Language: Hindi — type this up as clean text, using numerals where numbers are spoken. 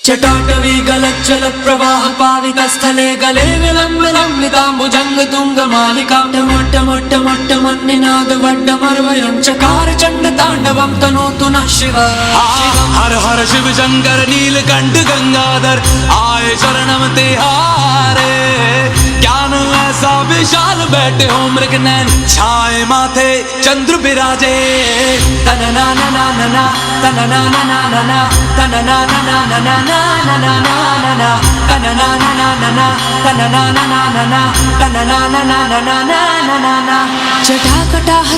चटाटवी गलज्जल प्रवाह पाविकस्थले गले विलम्बिताम्बुजंग तुंग मालिका मोट्ट मोट्ट मोट्ट मन्निनाद वड्डमर्वयं चकार चंड तांडवं तनोतु नः शिव। हर हर शिव शंकर नीलकंठ गंगाधर आए शरणम तिहारे। ज्ञान ऐसा विशाल बैठे हो मृग नैन छाए माथे चंद्र विराजे। तना ना ना ना ना ना तना ना ना ना ना ना तना ना ना ना ना ना ना ना ना ना तना ना ना ना ना ना तना ना ना ना ना ना तना ना ना ना ना ना ना ना। जटाकटाह